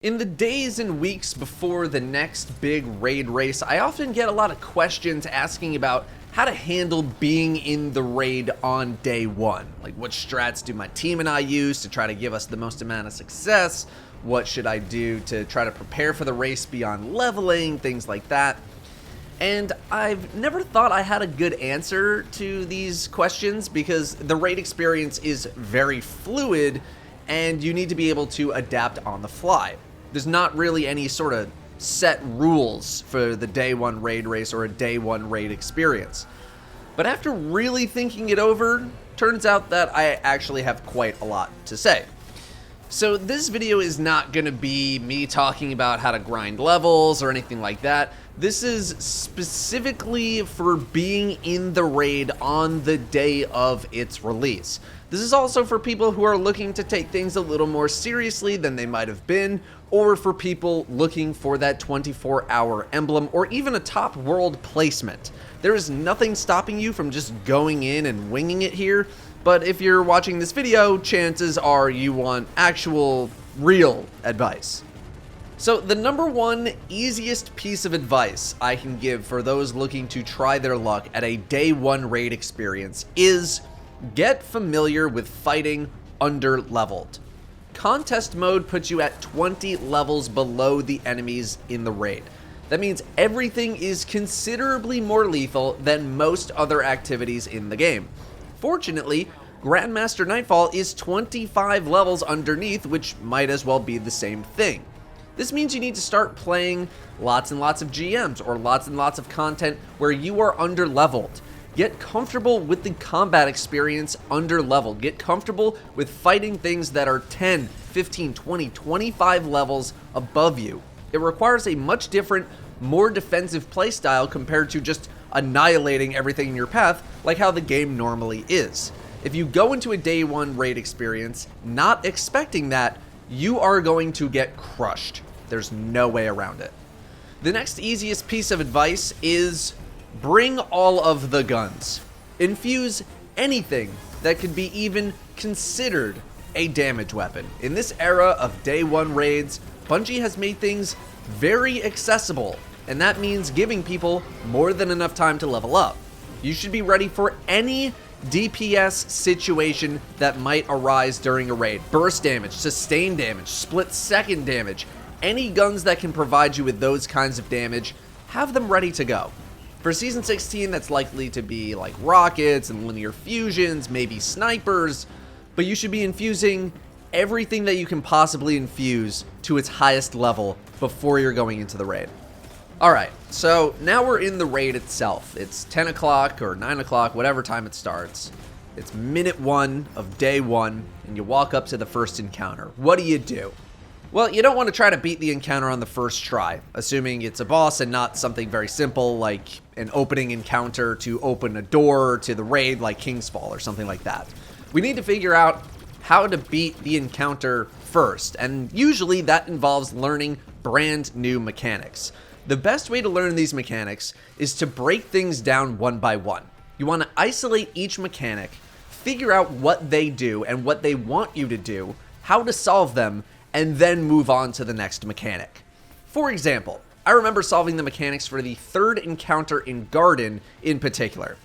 In the days and weeks before the next big raid race, I often get a lot of questions asking about how to handle being in the raid on day one. Like, what strats do my team and I use to try to give us the most amount of success? What should I do to try to prepare for the race beyond leveling, things like that. And I've never thought I had a good answer to these questions because the raid experience is very fluid and you need to be able to adapt on the fly. There's not really any sort of set rules for the day one raid race or a day one raid experience. But after really thinking it over, turns out that I actually have quite a lot to say. So this video is not going to be me talking about how to grind levels or anything like that. This is specifically for being in the raid on the day of its release. This is also for people who are looking to take things a little more seriously than they might have been, or for people looking for that 24-hour emblem or even a top world placement. There is nothing stopping you from just going in and winging it here, but if you're watching this video, chances are you want actual, real advice. So the number one easiest piece of advice I can give for those looking to try their luck at a day one raid experience is get familiar with fighting under-leveled. Contest mode puts you at 20 levels below the enemies in the raid. That means everything is considerably more lethal than most other activities in the game. Fortunately, Grandmaster Nightfall is 25 levels underneath, which might as well be the same thing. This means you need to start playing lots and lots of GMs or lots and lots of content where you are under-leveled. Get comfortable with the combat experience under-leveled. Get comfortable with fighting things that are 10, 15, 20, 25 levels above you. It requires a much different, more defensive playstyle compared to just annihilating everything in your path like how the game normally is. If you go into a day one raid experience not expecting that, you are going to get crushed. There's no way around it. The next easiest piece of advice is bring all of the guns. Infuse anything that could be even considered a damage weapon. In this era of day one raids, Bungie has made things very accessible, and that means giving people more than enough time to level up. You should be ready for any DPS situation that might arise during a raid. Burst damage, sustained damage, split second damage. Any guns that can provide you with those kinds of damage, have them ready to go. For Season 16, that's likely to be like rockets and linear fusions, maybe snipers, but you should be infusing everything that you can possibly infuse to its highest level before you're going into the raid. Alright, so now we're in the raid itself. It's 10 o'clock or 9 o'clock, whatever time it starts. It's minute 1 of day 1, and you walk up to the first encounter. What do? Well, you don't want to try to beat the encounter on the first try, assuming it's a boss and not something very simple like an opening encounter to open a door to the raid like King's Fall or something like that. We need to figure out how to beat the encounter first, and usually that involves learning brand new mechanics. The best way to learn these mechanics is to break things down one by one. You want to isolate each mechanic, figure out what they do and what they want you to do, how to solve them, and then move on to the next mechanic. For example, I remember solving the mechanics for the third encounter in Garden in particular.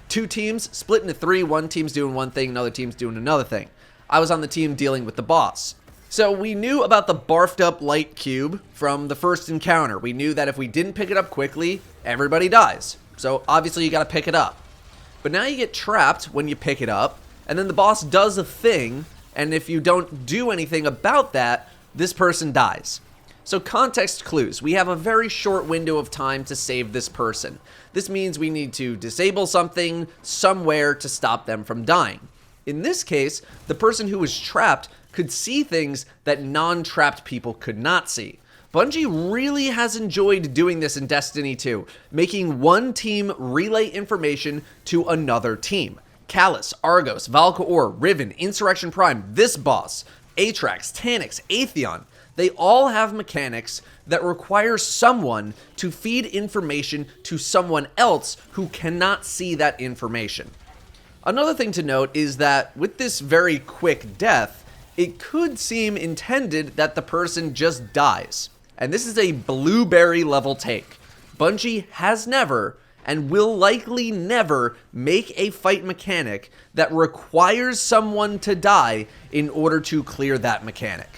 2 teams split into 3, one team's doing one thing, another team's doing another thing. I was on the team dealing with the boss. So we knew about the barfed up light cube from the first encounter. We knew that if we didn't pick it up quickly, everybody dies. So obviously you gotta pick it up. But now you get trapped when you pick it up, and then the boss does a thing, and if you don't do anything about that, this person dies. So context clues. We have a very short window of time to save this person. This means we need to disable something somewhere to stop them from dying. In this case, the person who was trapped could see things that non-trapped people could not see. Bungie really has enjoyed doing this in Destiny 2, making one team relay information to another team. Callus, Argos, Valkor, Riven, Insurrection Prime, this boss, Atrax, Tanyx, Atheon, they all have mechanics that require someone to feed information to someone else who cannot see that information. Another thing to note is that with this very quick death, it could seem intended that the person just dies. And this is a blueberry level take. Bungie has never, and will likely never, make a fight mechanic that requires someone to die in order to clear that mechanic.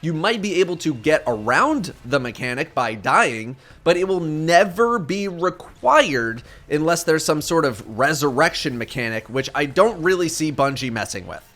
You might be able to get around the mechanic by dying, but it will never be required unless there's some sort of resurrection mechanic, which I don't really see Bungie messing with.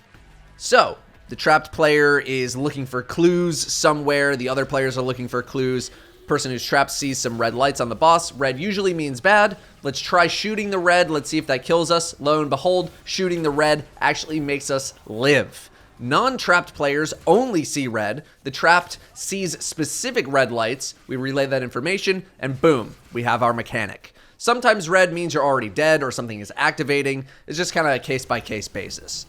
So, the trapped player is looking for clues somewhere, the other players are looking for clues. Person who's trapped sees some red lights on the boss. Red usually means bad. Let's try shooting the red. Let's see if that kills us. Lo and behold, shooting the red actually makes us live. Non-trapped players only see red. The trapped sees specific red lights. We relay that information, and boom, we have our mechanic. Sometimes red means you're already dead or something is activating. It's just kind of a case-by-case basis.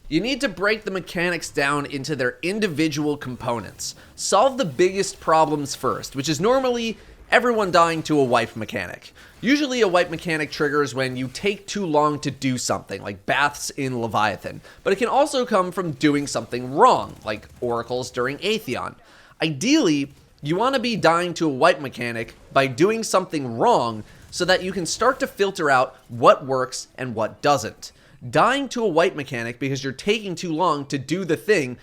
You need to break the mechanics down into their individual components. Solve the biggest problems first, which is normally everyone dying to a wipe mechanic. Usually a wipe mechanic triggers when you take too long to do something, like baths in Leviathan, but it can also come from doing something wrong, like oracles during Atheon. Ideally, you want to be dying to a wipe mechanic by doing something wrong so that you can start to filter out what works and what doesn't. Dying to a wipe mechanic because you're taking too long to do the thing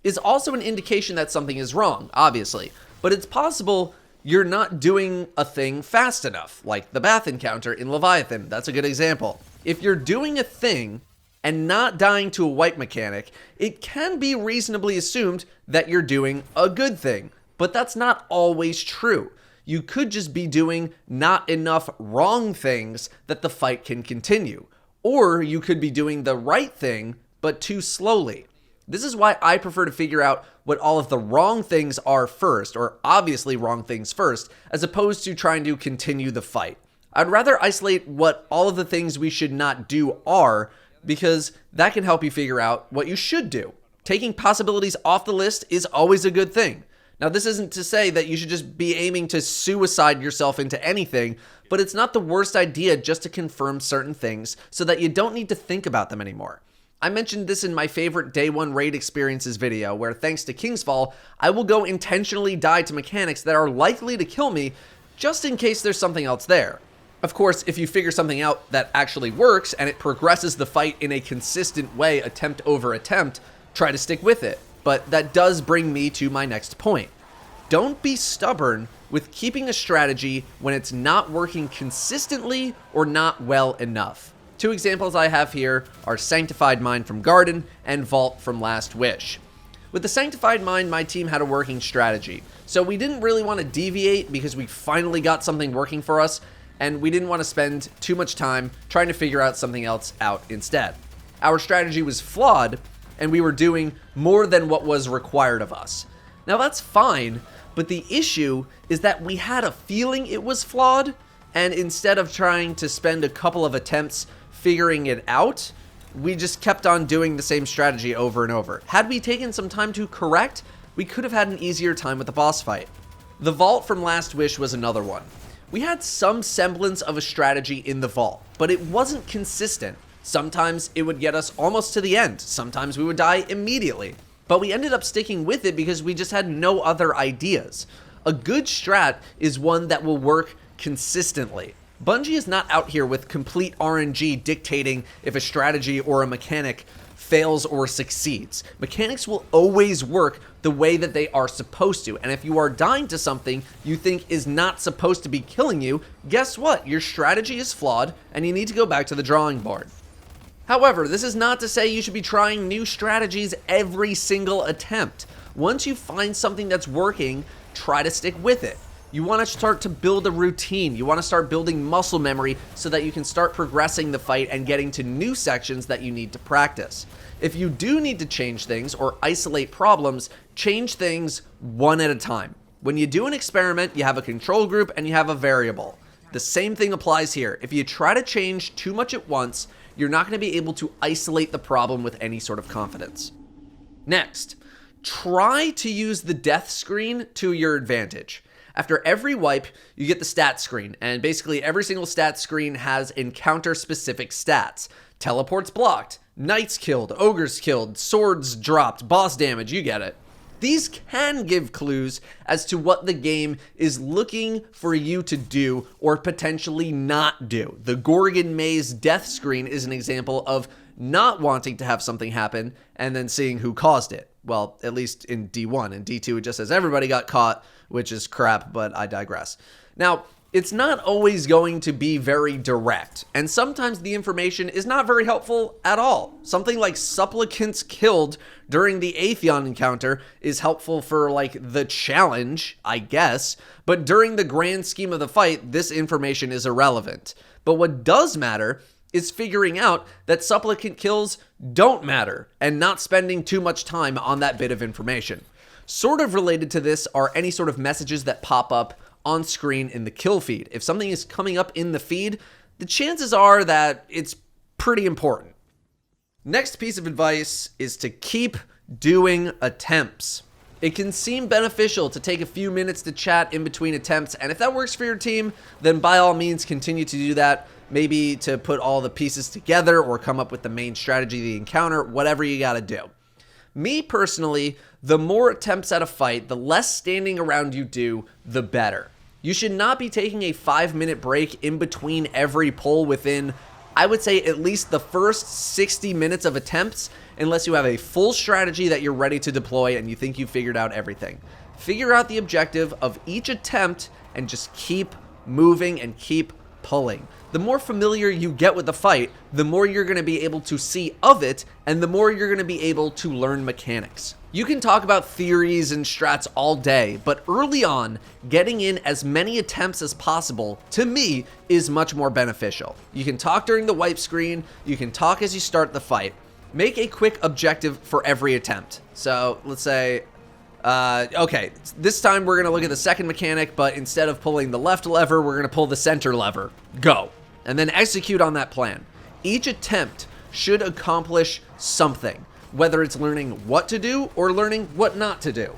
is also an indication that something is wrong, obviously, but it's possible you're not doing a thing fast enough, like the bath encounter in Leviathan. That's a good example. If you're doing a thing and not dying to a wipe mechanic, it can be reasonably assumed that you're doing a good thing, but that's not always true. You could just be doing not enough wrong things that the fight can continue. Or you could be doing the right thing, but too slowly. This is why I prefer to figure out what all of the wrong things are first, or obviously wrong things first, as opposed to trying to continue the fight. I'd rather isolate what all of the things we should not do are, because that can help you figure out what you should do. Taking possibilities off the list is always a good thing. Now, this isn't to say that you should just be aiming to suicide yourself into anything, but it's not the worst idea just to confirm certain things so that you don't need to think about them anymore. I mentioned this in my favorite Day 1 raid experiences video, where thanks to Kingsfall, I will go intentionally die to mechanics that are likely to kill me just in case there's something else there. Of course, if you figure something out that actually works and it progresses the fight in a consistent way, attempt over attempt, try to stick with it. But that does bring me to my next point. Don't be stubborn with keeping a strategy when it's not working consistently or not well enough. Two examples I have here are Sanctified Mind from Garden and Vault from Last Wish. With the Sanctified Mind, my team had a working strategy, so we didn't really want to deviate because we finally got something working for us, and we didn't want to spend too much time trying to figure out something else out instead. Our strategy was flawed, and we were doing more than what was required of us. Now that's fine, but the issue is that we had a feeling it was flawed, and instead of trying to spend a couple of attempts figuring it out, we just kept on doing the same strategy over and over. Had we taken some time to correct, we could have had an easier time with the boss fight. The Vault from Last Wish was another one. We had some semblance of a strategy in the Vault, but it wasn't consistent. Sometimes it would get us almost to the end. Sometimes we would die immediately. But we ended up sticking with it because we just had no other ideas. A good strat is one that will work consistently. Bungie is not out here with complete RNG dictating if a strategy or a mechanic fails or succeeds. Mechanics will always work the way that they are supposed to. And if you are dying to something you think is not supposed to be killing you, guess what? Your strategy is flawed and you need to go back to the drawing board. However, this is not to say you should be trying new strategies every single attempt. Once you find something that's working, try to stick with it. You want to start to build a routine. You want to start building muscle memory so that you can start progressing the fight and getting to new sections that you need to practice. If you do need to change things or isolate problems, change things one at a time. When you do an experiment, you have a control group and you have a variable. The same thing applies here. If you try to change too much at once, you're not going to be able to isolate the problem with any sort of confidence. Next, try to use the death screen to your advantage. After every wipe, you get the stat screen, and basically every single stat screen has encounter-specific stats. Teleports blocked, Knights killed, ogres killed, swords dropped, boss damage, you get it. These can give clues as to what the game is looking for you to do or potentially not do. The Gorgon Maze death screen is an example of not wanting to have something happen and then seeing who caused it. Well, at least in D1. In D2, it just says everybody got caught, which is crap, but I digress. Now, it's not always going to be very direct, and sometimes the information is not very helpful at all. Something like supplicants killed during the Atheon encounter is helpful for, like, the challenge, I guess, but during the grand scheme of the fight, this information is irrelevant. But what does matter is figuring out that supplicant kills don't matter, and not spending too much time on that bit of information. Sort of related to this are any sort of messages that pop up on screen in the kill feed. If something is coming up in the feed, the chances are that it's pretty important. Next piece of advice is to keep doing attempts. It can seem beneficial to take a few minutes to chat in between attempts, and if that works for your team, then by all means continue to do that. Maybe to put all the pieces together or come up with the main strategy of the encounter, whatever you gotta do. Me personally, the more attempts at a fight, the less standing around you do, the better. You should not be taking a 5-minute break in between every pull within, I would say, at least the first 60 minutes of attempts, unless you have a full strategy that you're ready to deploy and you think you've figured out everything. Figure out the objective of each attempt and just keep moving and keep pulling. The more familiar you get with the fight, the more you're going to be able to see of it, and the more you're going to be able to learn mechanics. You can talk about theories and strats all day, but early on, getting in as many attempts as possible, to me, is much more beneficial. You can talk during the wipe screen, you can talk as you start the fight. Make a quick objective for every attempt. So, let's say, okay, this time we're going to look at the second mechanic, but instead of pulling the left lever, we're going to pull the center lever. Go. And then execute on that plan. Each attempt should accomplish something, whether it's learning what to do or learning what not to do.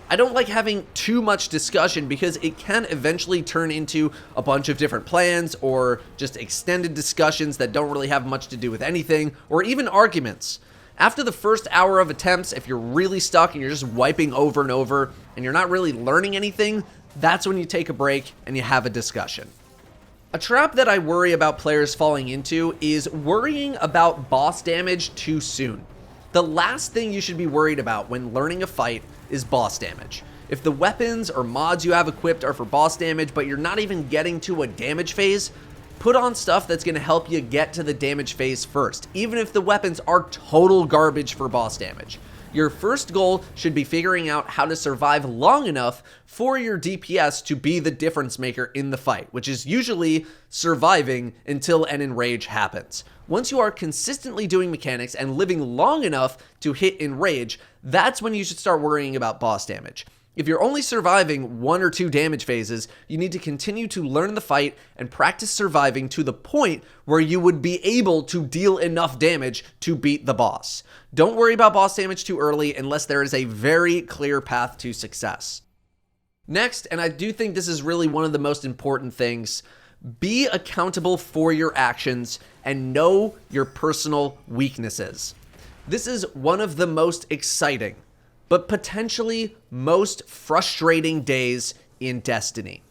I don't like having too much discussion because it can eventually turn into a bunch of different plans or just extended discussions that don't really have much to do with anything, or even arguments. After the first hour of attempts, if you're really stuck and you're just wiping over and over and you're not really learning anything, that's when you take a break and you have a discussion. A trap that I worry about players falling into is worrying about boss damage too soon. The last thing you should be worried about when learning a fight is boss damage. If the weapons or mods you have equipped are for boss damage, but you're not even getting to a damage phase, put on stuff that's going to help you get to the damage phase first, even if the weapons are total garbage for boss damage. Your first goal should be figuring out how to survive long enough for your DPS to be the difference maker in the fight, which is usually surviving until an enrage happens. Once you are consistently doing mechanics and living long enough to hit enrage, that's when you should start worrying about boss damage. If you're only surviving 1 or 2 damage phases, you need to continue to learn the fight and practice surviving to the point where you would be able to deal enough damage to beat the boss. Don't worry about boss damage too early unless there is a very clear path to success. Next, and I do think this is really one of the most important things, be accountable for your actions and know your personal weaknesses. This is one of the most exciting, but potentially most frustrating days in Destiny.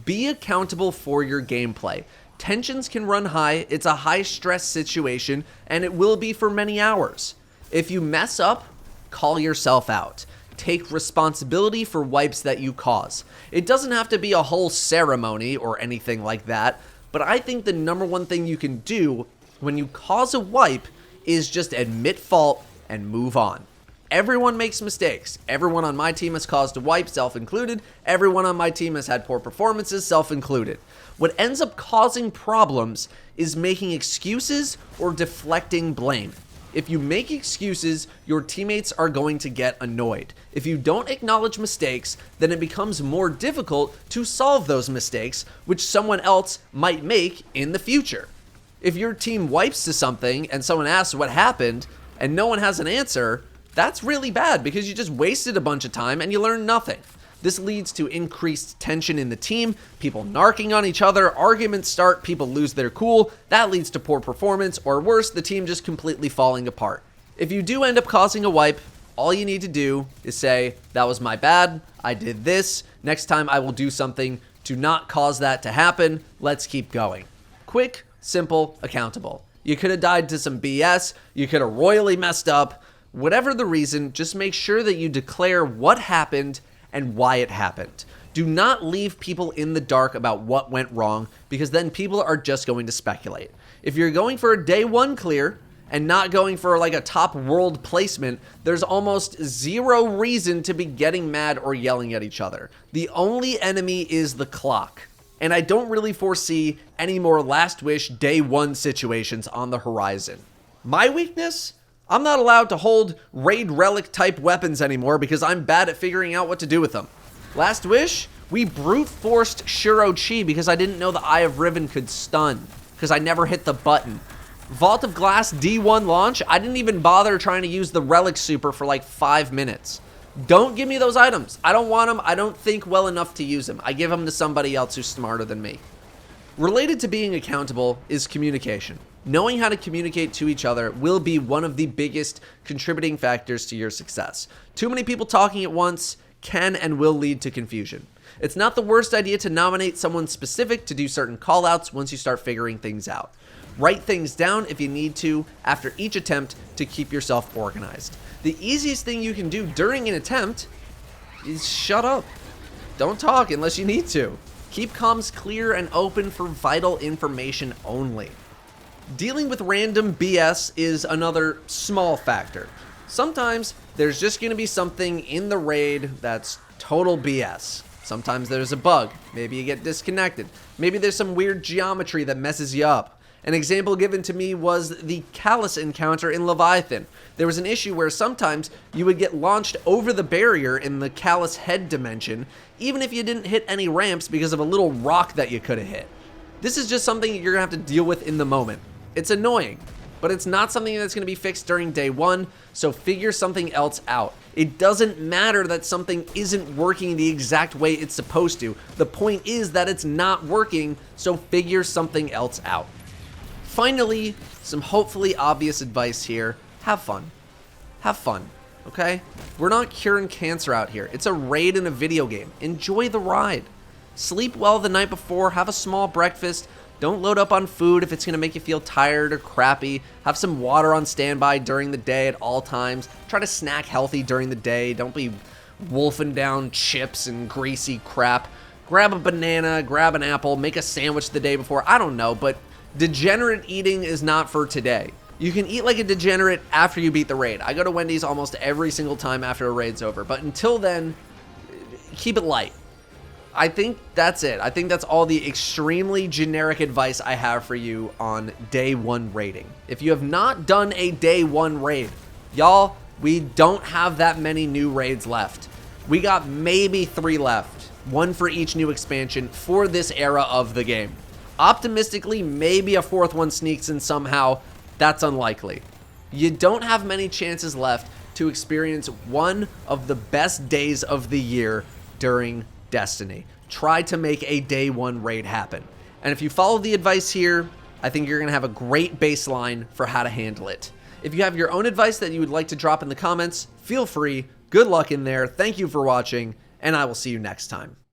Be accountable for your gameplay. Tensions can run high, it's a high stress situation, and it will be for many hours. If you mess up, call yourself out. Take responsibility for wipes that you cause. It doesn't have to be a whole ceremony or anything like that, but I think the number one thing you can do when you cause a wipe is just admit fault and move on. Everyone makes mistakes. Everyone on my team has caused a wipe, self-included. Everyone on my team has had poor performances, self-included. What ends up causing problems is making excuses or deflecting blame. If you make excuses, your teammates are going to get annoyed. If you don't acknowledge mistakes, then it becomes more difficult to solve those mistakes, which someone else might make in the future. If your team wipes to something and someone asks what happened and no one has an answer, that's really bad because you just wasted a bunch of time and you learned nothing. This leads to increased tension in the team, people narking on each other, arguments start, people lose their cool. That leads to poor performance, or worse, the team just completely falling apart. If you do end up causing a wipe, all you need to do is say, that was my bad, I did this, next time I will do something to not cause that to happen, let's keep going. Quick, simple, accountable. You could have died to some BS, you could have royally messed up. Whatever the reason, just make sure that you declare what happened and why it happened. Do not leave people in the dark about what went wrong, because then people are just going to speculate. If you're going for a day one clear and not going for like a top world placement, there's almost zero reason to be getting mad or yelling at each other. The only enemy is the clock. And I don't really foresee any more last wish day one situations on the horizon. My weakness? I'm not allowed to hold raid relic type weapons anymore because I'm bad at figuring out what to do with them. Last wish? We brute forced Shuro-Chi because I didn't know the Eye of Riven could stun, because I never hit the button. Vault of Glass D1 launch? I didn't even bother trying to use the relic super for like 5 minutes. Don't give me those items. I don't want them. I don't think well enough to use them. I give them to somebody else who's smarter than me. Related to being accountable is communication. Knowing how to communicate to each other will be one of the biggest contributing factors to your success. Too many people talking at once can and will lead to confusion. It's not the worst idea to nominate someone specific to do certain callouts once you start figuring things out. Write things down if you need to after each attempt to keep yourself organized. The easiest thing you can do during an attempt is shut up. Don't talk unless you need to. Keep comms clear and open for vital information only. Dealing with random BS is another small factor. Sometimes there's just going to be something in the raid that's total BS. Sometimes there's a bug. Maybe you get disconnected. Maybe there's some weird geometry that messes you up. An example given to me was the Callus encounter in Leviathan. There was an issue where sometimes you would get launched over the barrier in the Callus head dimension, even if you didn't hit any ramps because of a little rock that you could have hit. This is just something you're going to have to deal with in the moment. It's annoying, but it's not something that's going to be fixed during day one, so figure something else out. It doesn't matter that something isn't working the exact way it's supposed to. The point is that it's not working, so figure something else out. Finally, some hopefully obvious advice here. Have fun. Have fun, okay? We're not curing cancer out here. It's a raid in a video game. Enjoy the ride. Sleep well the night before. Have a small breakfast. Don't load up on food if it's going to make you feel tired or crappy. Have some water on standby during the day at all times. Try to snack healthy during the day. Don't be wolfing down chips and greasy crap. Grab a banana, grab an apple, make a sandwich the day before. I don't know, but degenerate eating is not for today. You can eat like a degenerate after you beat the raid. I go to Wendy's almost every single time after a raid's over, but until then, keep it light. I think that's it. I think that's all the extremely generic advice I have for you on day one raiding. If you have not done a day one raid, y'all, we don't have that many new raids left. We got maybe 3 left, 1 for each new expansion for this era of the game. Optimistically, maybe a 4th one sneaks in somehow. That's unlikely. You don't have many chances left to experience one of the best days of the year during Destiny. Try to make a day one raid happen. And if you follow the advice here, I think you're going to have a great baseline for how to handle it. If you have your own advice that you would like to drop in the comments, feel free. Good luck in there. Thank you for watching, and I will see you next time.